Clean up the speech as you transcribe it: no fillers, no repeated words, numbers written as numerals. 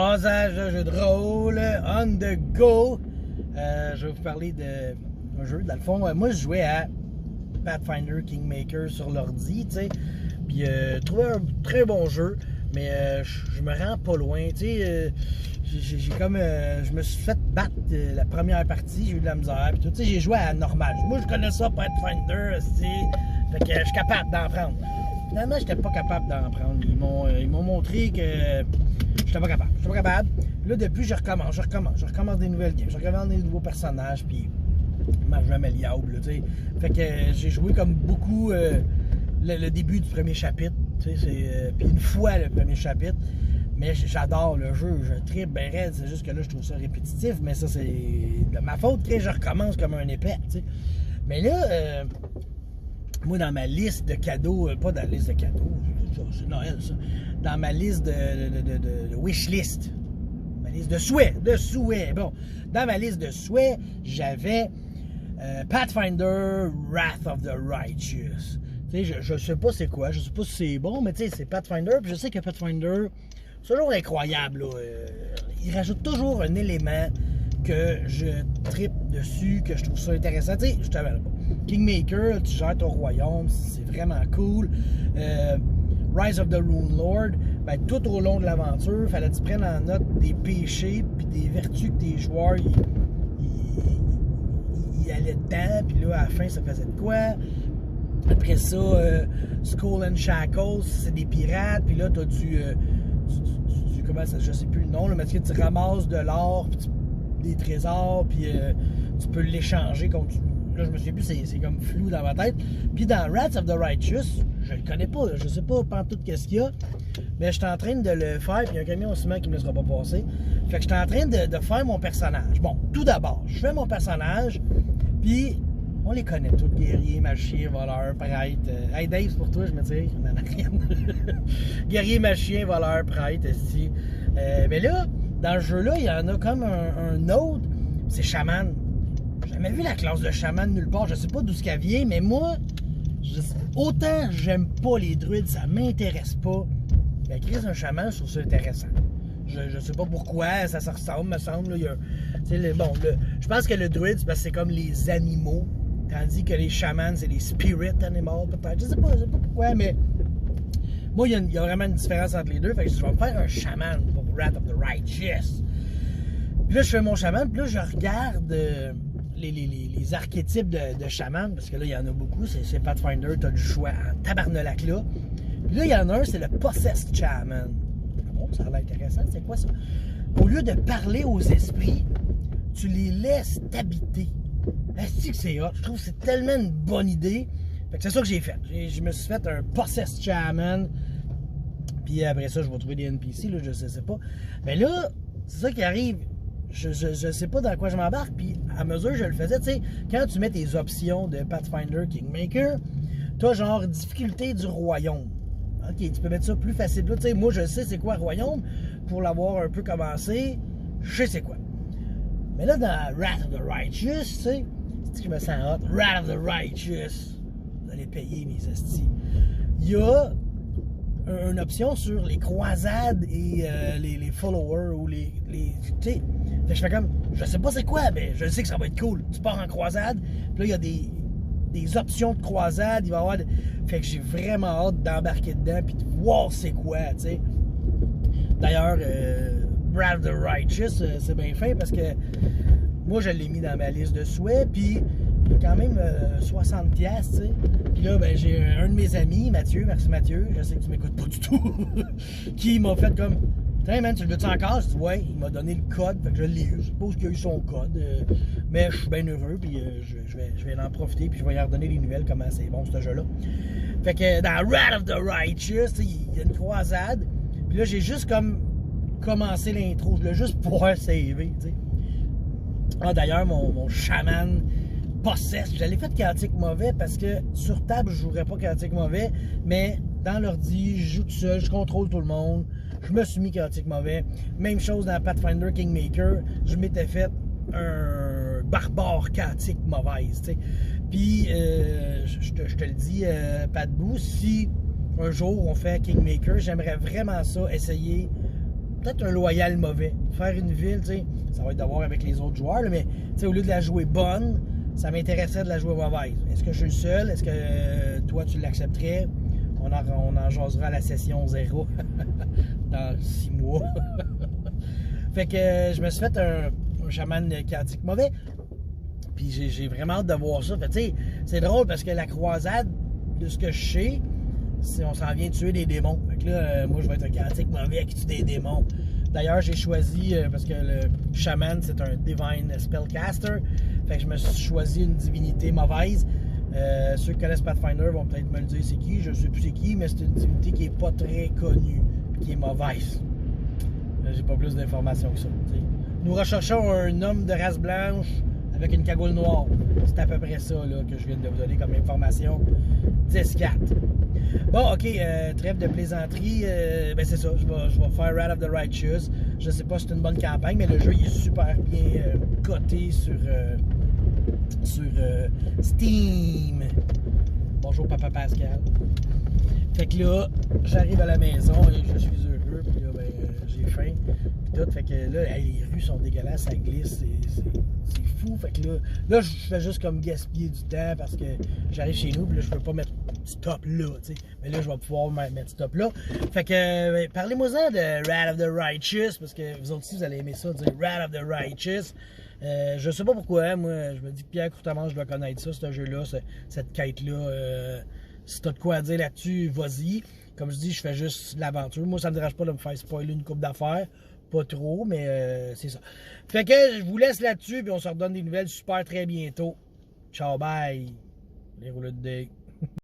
Jasage de jeu de rôle, on the go. Je vais vous parler d'un jeu. Dans le fond, moi, je jouais à Pathfinder Kingmaker sur l'ordi, tu sais. Puis, je trouvais un très bon jeu, mais je me rends pas loin, tu sais. J'ai comme. Je me suis fait battre la première partie, j'ai eu de la misère, puis tout. Tu sais, j'ai joué à normal. Moi, je connais ça, Pathfinder, tu sais. Fait que je suis capable d'en prendre. Finalement, j'étais pas capable d'en prendre. Ils m'ont montré que j'étais pas capable. J'étais pas capable. Là, depuis, je recommence des nouvelles games. Je recommence des nouveaux personnages, puis je m'améliore, tu sais. Fait que j'ai joué comme beaucoup le début du premier chapitre, tu sais. Puis une fois le premier chapitre. Mais j'adore le jeu, je tripe bien raide, c'est juste que là, je trouve ça répétitif, mais ça, c'est de ma faute que je recommence comme un épais, tu sais. Mais là, moi, dans ma liste de cadeaux, pas dans la liste de cadeaux, c'est Noël, ça, dans ma liste de wishlist, ma liste de souhaits, bon, dans ma liste de souhaits, j'avais Pathfinder Wrath of the Righteous. Tu sais, je sais pas c'est quoi, je sais pas si c'est bon, mais tu sais, c'est Pathfinder, puis je sais que Pathfinder, c'est toujours incroyable, là. Il rajoute toujours un élément que je trippe dessus, que je trouve ça intéressant. Tu sais, je t'avais pas. Kingmaker, tu gères ton royaume, c'est vraiment cool. Rise of the Rune Lord, ben, tout au long de l'aventure, il fallait que tu prennes en note des péchés puis des vertus que tes joueurs ils allaient dedans, puis là, à la fin, ça faisait de quoi? Après ça, Skull and Shackles, c'est des pirates, puis là, t'as comment ça, je sais plus le nom, là, mais tu ramasses de l'or, des trésors, puis tu peux l'échanger contre. Là, je me souviens plus, c'est comme flou dans ma tête. Puis dans Wrath of the Righteous, je le connais pas, là, je sais pas pantoute qu'est-ce qu'il y a, mais je suis en train de le faire, puis il y a un camion au ciment qui me laissera pas passer. Fait que je suis en train de faire mon personnage. Bon, tout d'abord, je fais mon personnage, puis on les connaît tous, guerrier, magicien, voleur, prêtre. Hey Dave, c'est pour toi, je me dis, on en a rien. Guerrier, magicien, voleur, prêtre, ici. Mais là, dans le jeu-là, il y en a comme un autre, c'est chaman. J'ai jamais vu la classe de chaman nulle part, je sais pas d'où ce qu'elle vient, mais moi, autant j'aime pas les druides, ça m'intéresse pas. Mais Chris, un chaman, je trouve ça intéressant. Je sais pas pourquoi, ça se ressemble, me semble. Là, je pense que le druide, c'est parce que c'est comme les animaux. Tandis que les chamans, c'est les spirit animals, peut-être. Je sais pas pourquoi, mais moi, il y a vraiment une différence entre les deux. Fait que je vais me faire un chaman pour Wrath of the Righteous. Puis là, je fais mon chaman, puis là, je regarde les archétypes de chaman, parce que là, il y en a beaucoup. C'est Pathfinder, t'as du choix en tabarnelac là. Puis là, il y en a un, c'est le Possessed Shaman. Bon, ça a l'air intéressant, c'est quoi ça? Au lieu de parler aux esprits, tu les laisses t'habiter. Est-ce que c'est hot? Je trouve que c'est tellement une bonne idée. Fait que c'est ça que j'ai fait. Je me suis fait un Possessed Shaman. Puis après ça, je vais trouver des NPC, là, je sais pas. Mais là, c'est ça qui arrive. Je sais pas dans quoi je m'embarque. Puis à mesure que je le faisais, tu sais, quand tu mets tes options de Pathfinder Kingmaker, t'as genre difficulté du royaume. Ok, tu peux mettre ça plus facile. Tu sais, moi, je sais c'est quoi royaume. Pour l'avoir un peu commencé, je sais c'est quoi. Mais là, dans Wrath of the Righteous, tu sais, c'est que je me sens hot. Wrath of the Righteous. Vous allez payer mes hosties. Il y a une option sur les croisades et les followers ou les tu sais. Fait que je fais comme, je sais pas c'est quoi, mais je sais que ça va être cool. Tu pars en croisade, puis là, il y a des options de croisade. Il va y avoir. Fait que j'ai vraiment hâte d'embarquer dedans puis de voir c'est quoi, tu sais. D'ailleurs, Wrath of the Righteous, c'est bien fin parce que moi, je l'ai mis dans ma liste de souhaits, puis il y a quand même 60$, tu sais. Puis là, ben, j'ai un de mes amis, Mathieu, merci Mathieu, je sais que tu m'écoutes pas du tout, qui m'a fait comme, tiens, man, tu le veux-tu encore? Je dis, ouais, il m'a donné le code, fait que je l'ai eu. Je suppose qu'il a eu son code, mais je suis bien heureux, puis je vais en profiter, puis je vais lui redonner les nouvelles, comment c'est bon, ce jeu-là. Fait que dans Wrath of the Righteous, il y a une croisade, puis là, j'ai juste comme commencé l'intro, je voulais juste pouvoir saver, tu sais. Ah, d'ailleurs, mon chaman Possessed, je l'ai fait chaotique mauvais parce que sur table, je jouerais pas chaotique mauvais, mais dans l'ordi, je joue tout seul, je contrôle tout le monde, je me suis mis chaotique mauvais. Même chose dans Pathfinder Kingmaker, je m'étais fait un barbare chaotique mauvaise, tu sais. Puis, je te le dis, Pat Boo, si un jour on fait Kingmaker, j'aimerais vraiment ça, essayer peut-être un loyal mauvais. Faire une ville, tu sais, ça va être d'avoir avec les autres joueurs, là, mais tu sais, au lieu de la jouer bonne, ça m'intéresserait de la jouer mauvaise. Est-ce que je suis le seul? Est-ce que toi, tu l'accepterais? On en jasera à la session 0 dans 6 mois. Fait que je me suis fait un chaman chaotique mauvais. Puis j'ai vraiment hâte de voir ça. Fait tu sais, c'est drôle parce que la croisade, de ce que je sais, c'est on s'en vient tuer des démons. Fait que là, moi, je vais être un chaotique mauvais qui tue des démons. D'ailleurs, j'ai choisi, parce que le chaman, c'est un divine spellcaster. Fait que je me suis choisi une divinité mauvaise. Ceux qui connaissent Pathfinder vont peut-être me le dire c'est qui. Je ne sais plus c'est qui, mais c'est une divinité qui est pas très connue, qui est mauvaise. J'ai pas plus d'informations que ça. T'sais. Nous recherchons un homme de race blanche avec une cagoule noire. C'est à peu près ça là, que je viens de vous donner comme information. 10-4. Bon, ok, trêve de plaisanterie. Ben c'est ça, je vais faire Wrath of the Righteous. Je sais pas si c'est une bonne campagne, mais le jeu il est super bien coté sur Steam. Bonjour Papa Pascal. Fait que là, j'arrive à la maison et je suis heureux, puis là, ben, j'ai faim. Puis tout, fait que là, les rues sont dégueulasses, ça glisse, c'est fou. Fait que là, je fais juste comme gaspiller du temps parce que j'arrive chez nous, puis là, je peux pas mettre stop là, tu sais. Mais là, je vais pouvoir mettre stop là. Fait que, ben, parlez-moi-en de Wrath of the Righteous, parce que vous aussi, vous allez aimer ça, dire Wrath of the Righteous. Je sais pas pourquoi, moi, je me dis que Pierre Courtemanche doit connaître ça, ce jeu-là, cette quête-là. Si t'as de quoi à dire là-dessus, vas-y. Comme je dis, je fais juste l'aventure. Moi, ça me dérange pas de me faire spoiler une coupe d'affaires. Pas trop, mais c'est ça. Fait que je vous laisse là-dessus, puis on se redonne des nouvelles super très bientôt. Ciao, bye. Les rouleaux de dés.